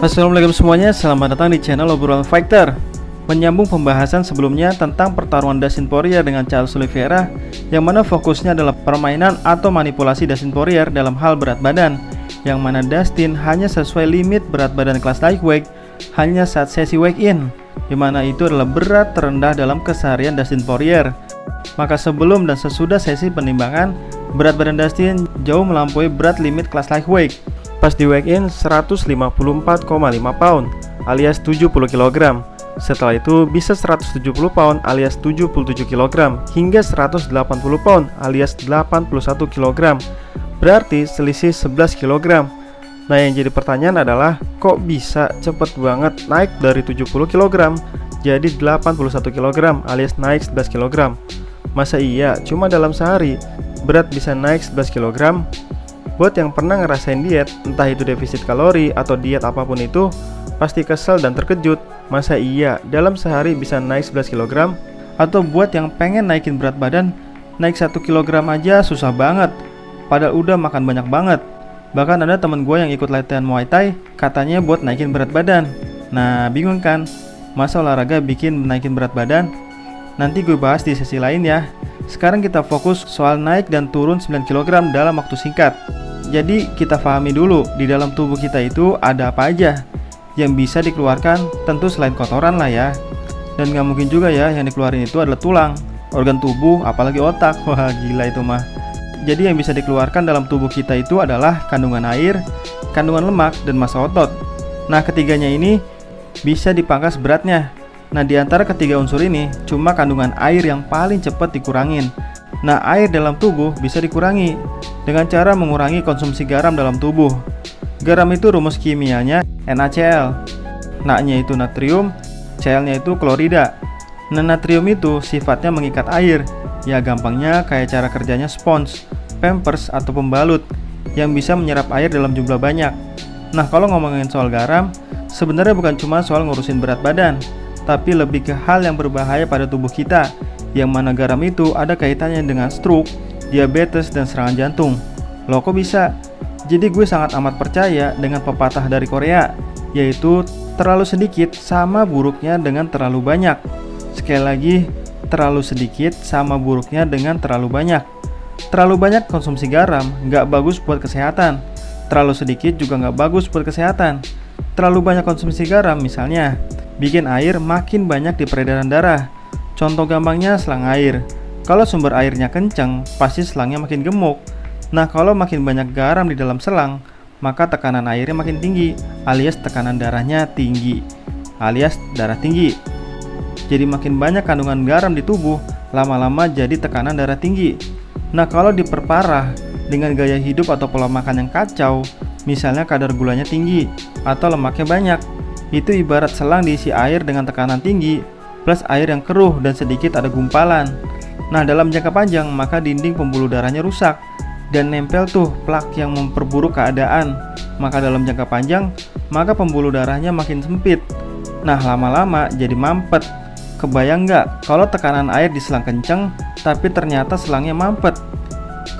Assalamualaikum semuanya, selamat datang di channel Obrolan Fighter. Menyambung pembahasan sebelumnya tentang pertarungan Dustin Poirier dengan Charles Oliveira, yang mana fokusnya adalah permainan atau manipulasi Dustin Poirier dalam hal berat badan, yang mana Dustin hanya sesuai limit berat badan kelas lightweight hanya saat sesi weigh-in, di mana itu adalah berat terendah dalam keseharian Dustin Poirier. Maka sebelum dan sesudah sesi penimbangan, berat badan Dustin jauh melampaui berat limit kelas lightweight. Pas di weigh-in 154,5 pound alias 70 kg. Setelah itu bisa 170 pound alias 77 kg hingga 180 pound alias 81 kg. Berarti selisih 11 kg. Nah, yang jadi pertanyaan adalah kok bisa cepet banget naik dari 70 kg jadi 81 kg alias naik 11 kg. Masa iya cuma dalam sehari berat bisa naik 11 kg? Buat yang pernah ngerasain diet, entah itu defisit kalori atau diet apapun itu, pasti kesel dan terkejut. Masa iya dalam sehari bisa naik 11 kg? Atau buat yang pengen naikin berat badan, naik 1 kg aja susah banget, padahal udah makan banyak banget. Bahkan ada temen gue yang ikut latihan Muay Thai, katanya buat naikin berat badan. Nah, bingung kan? Masa olahraga bikin naikin berat badan? Nanti gue bahas di sesi lain ya. Sekarang kita fokus soal naik dan turun 9 kg dalam waktu singkat. Jadi kita pahami dulu di dalam tubuh kita itu ada apa aja yang bisa dikeluarkan, tentu selain kotoran lah ya. Dan gak mungkin juga ya yang dikeluarin itu adalah tulang, organ tubuh, apalagi otak. Wah gila itu mah. Jadi yang bisa dikeluarkan dalam tubuh kita itu adalah kandungan air, kandungan lemak, dan massa otot. Nah ketiganya ini bisa dipangkas beratnya. Nah di antara ketiga unsur ini cuma kandungan air yang paling cepat dikurangin. Nah air dalam tubuh bisa dikurangi dengan cara mengurangi konsumsi garam dalam tubuh. Garam itu rumus kimianya NaCl. Na-nya itu natrium, Cl-nya itu klorida. Nah natrium itu sifatnya mengikat air. Ya gampangnya kayak cara kerjanya spons, pampers atau pembalut yang bisa menyerap air dalam jumlah banyak. Nah kalau ngomongin soal garam, sebenarnya bukan cuma soal ngurusin berat badan, tapi lebih ke hal yang berbahaya pada tubuh kita, yang mana garam itu ada kaitannya dengan stroke, diabetes, dan serangan jantung. Loh kok bisa? Jadi gue sangat amat percaya dengan pepatah dari Korea, yaitu terlalu sedikit sama buruknya dengan terlalu banyak. Sekali lagi, terlalu sedikit sama buruknya dengan terlalu banyak. Terlalu banyak konsumsi garam nggak bagus buat kesehatan. Terlalu sedikit juga nggak bagus buat kesehatan. Terlalu banyak konsumsi garam misalnya bikin air makin banyak di peredaran darah. Contoh gampangnya selang air. Kalau sumber airnya kencang, pasti selangnya makin gemuk. Nah kalau makin banyak garam di dalam selang, maka tekanan airnya makin tinggi, alias tekanan darahnya tinggi, alias darah tinggi. Jadi makin banyak kandungan garam di tubuh, lama-lama jadi tekanan darah tinggi. Nah kalau diperparah dengan gaya hidup atau pola makan yang kacau, misalnya kadar gulanya tinggi atau lemaknya banyak, itu ibarat selang diisi air dengan tekanan tinggi plus air yang keruh dan sedikit ada gumpalan. Nah dalam jangka panjang maka dinding pembuluh darahnya rusak dan nempel tuh plak yang memperburuk keadaan. Maka dalam jangka panjang maka pembuluh darahnya makin sempit. Nah lama-lama jadi mampet. Kebayang nggak kalau tekanan air di selang kenceng tapi ternyata selangnya mampet?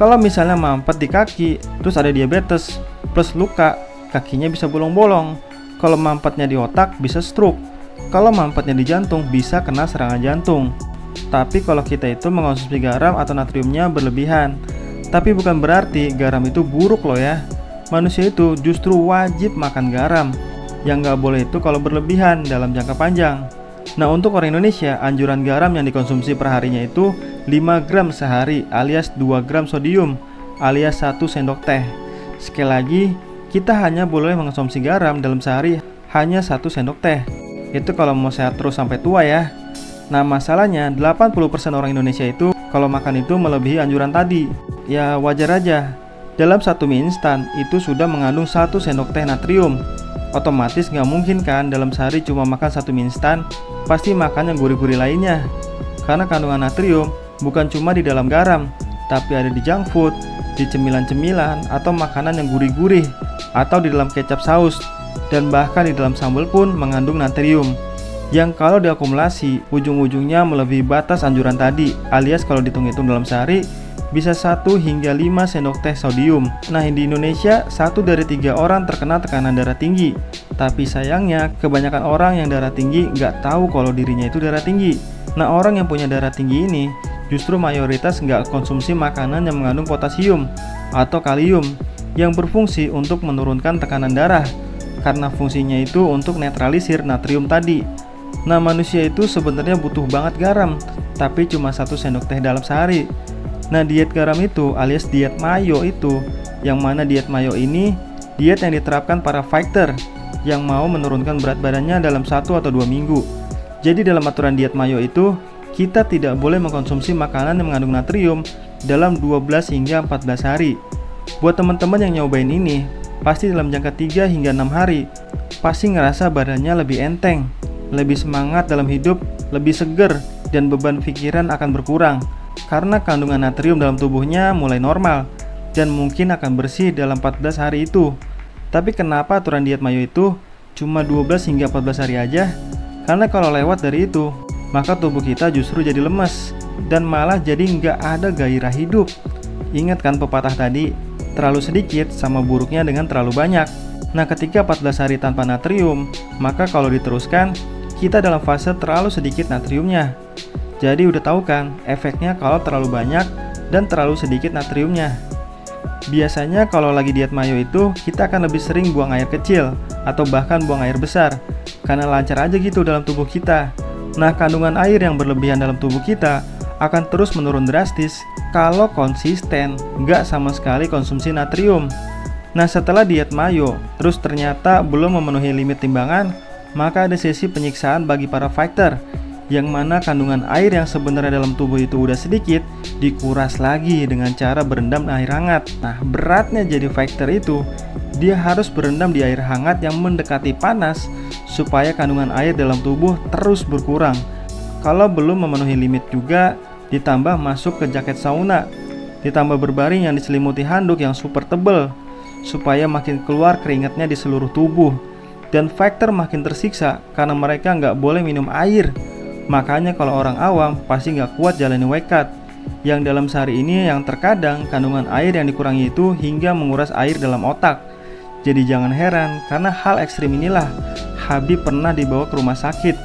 Kalau misalnya mampet di kaki terus ada diabetes plus luka, kakinya bisa bolong-bolong. Kalau mampetnya di otak bisa stroke. Kalau mampetnya di jantung bisa kena serangan jantung. Tapi kalau kita itu mengonsumsi garam atau natriumnya berlebihan. Tapi bukan berarti garam itu buruk loh ya. Manusia itu justru wajib makan garam. Yang nggak boleh itu kalau berlebihan dalam jangka panjang. Nah untuk orang Indonesia, anjuran garam yang dikonsumsi perharinya itu 5 gram sehari alias 2 gram sodium alias 1 sendok teh. Sekali lagi, kita hanya boleh mengonsumsi garam dalam sehari hanya 1 sendok teh. Itu kalau mau sehat terus sampai tua ya. Nah masalahnya 80% orang Indonesia itu kalau makan itu melebihi anjuran tadi. Ya wajar aja. Dalam 1 mie instan itu sudah mengandung 1 sendok teh natrium. Otomatis nggak mungkin kan dalam sehari cuma makan 1 mie instan, pasti makan yang gurih-gurih lainnya. Karena kandungan natrium bukan cuma di dalam garam, tapi ada di junk food, di cemilan-cemilan atau makanan yang gurih-gurih, atau di dalam kecap saus, dan bahkan di dalam sambal pun mengandung natrium yang kalau diakumulasi ujung-ujungnya melebihi batas anjuran tadi, alias kalau dihitung-hitung dalam sehari bisa 1 hingga 5 sendok teh sodium. Nah, di Indonesia 1 dari 3 orang terkena tekanan darah tinggi. Tapi sayangnya kebanyakan orang yang darah tinggi nggak tahu kalau dirinya itu darah tinggi. Nah, orang yang punya darah tinggi ini justru mayoritas nggak konsumsi makanan yang mengandung potasium atau kalium yang berfungsi untuk menurunkan tekanan darah, karena fungsinya itu untuk netralisir natrium tadi. Nah, manusia itu sebenarnya butuh banget garam, tapi cuma 1 sendok teh dalam sehari. Nah, diet garam itu alias diet mayo itu, yang mana diet mayo ini diet yang diterapkan para fighter yang mau menurunkan berat badannya dalam 1 atau 2 minggu. Jadi dalam aturan diet mayo itu, kita tidak boleh mengkonsumsi makanan yang mengandung natrium dalam 12 hingga 14 hari. Buat teman-teman yang nyobain ini, pasti dalam jangka 3 hingga 6 hari, pasti ngerasa badannya lebih enteng, lebih semangat dalam hidup, lebih seger, dan beban pikiran akan berkurang karena kandungan natrium dalam tubuhnya mulai normal dan mungkin akan bersih dalam 14 hari itu. Tapi kenapa aturan diet mayo itu cuma 12 hingga 14 hari aja? Karena kalau lewat dari itu, maka tubuh kita justru jadi lemes dan malah jadi nggak ada gairah hidup. Ingat kan pepatah tadi, terlalu sedikit sama buruknya dengan terlalu banyak. Nah, ketika 14 hari tanpa natrium, maka kalau diteruskan, kita dalam fase terlalu sedikit natriumnya. Jadi udah tahu kan efeknya kalau terlalu banyak dan terlalu sedikit natriumnya. Biasanya kalau lagi diet mayo itu, kita akan lebih sering buang air kecil atau bahkan buang air besar, karena lancar aja gitu dalam tubuh kita. Nah, kandungan air yang berlebihan dalam tubuh kita akan terus menurun drastis kalau konsisten nggak sama sekali konsumsi natrium. Nah, setelah diet mayo terus ternyata belum memenuhi limit timbangan, maka ada sesi penyiksaan bagi para fighter, yang mana kandungan air yang sebenarnya dalam tubuh itu udah sedikit dikuras lagi dengan cara berendam air hangat. Nah, beratnya jadi fighter itu, dia harus berendam di air hangat yang mendekati panas supaya kandungan air dalam tubuh terus berkurang. Kalau belum memenuhi limit juga, ditambah masuk ke jaket sauna, ditambah berbaring yang diselimuti handuk yang super tebal supaya makin keluar keringatnya di seluruh tubuh. Dan fighter makin tersiksa karena mereka nggak boleh minum air. Makanya kalau orang awam pasti nggak kuat jalani wekat, yang dalam sehari ini yang terkadang kandungan air yang dikurangi itu hingga menguras air dalam otak. Jadi jangan heran karena hal ekstrim inilah Habib pernah dibawa ke rumah sakit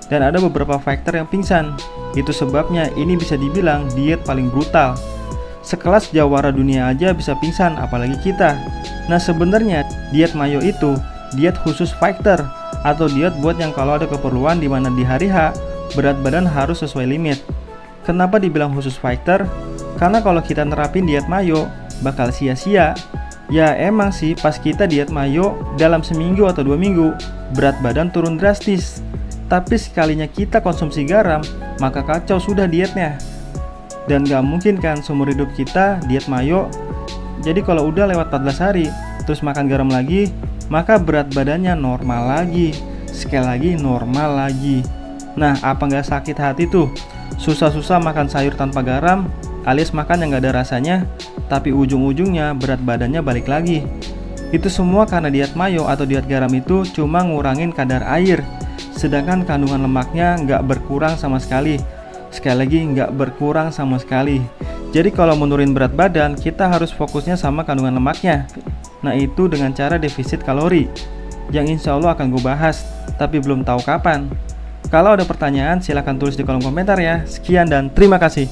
dan ada beberapa fighter yang pingsan. Itu sebabnya ini bisa dibilang diet paling brutal. Sekelas jawara dunia aja bisa pingsan, apalagi kita. Nah, sebenarnya diet mayo itu diet khusus fighter atau diet buat yang kalau ada keperluan di mana di hari H berat badan harus sesuai limit. Kenapa dibilang khusus fighter? Karena kalau kita nerapin diet mayo bakal sia-sia. Ya emang sih pas kita diet mayo dalam seminggu atau 2 minggu berat badan turun drastis. Tapi sekalinya kita konsumsi garam, maka kacau sudah dietnya. Dan gak mungkin kan seumur hidup kita diet mayo. Jadi kalau udah lewat 14 hari terus makan garam lagi, maka berat badannya normal lagi. Sekali lagi normal lagi. Nah, apa nggak sakit hati tuh? Susah-susah makan sayur tanpa garam, alias makan yang nggak ada rasanya, tapi ujung-ujungnya berat badannya balik lagi. Itu semua karena diet mayo atau diet garam itu cuma ngurangin kadar air, sedangkan kandungan lemaknya nggak berkurang sama sekali. Sekali lagi, nggak berkurang sama sekali. Jadi kalau menurunin berat badan, kita harus fokusnya sama kandungan lemaknya. Nah, itu dengan cara defisit kalori, yang insya Allah akan gue bahas, tapi belum tahu kapan. Kalau ada pertanyaan silahkan tulis di kolom komentar ya. Sekian dan terima kasih.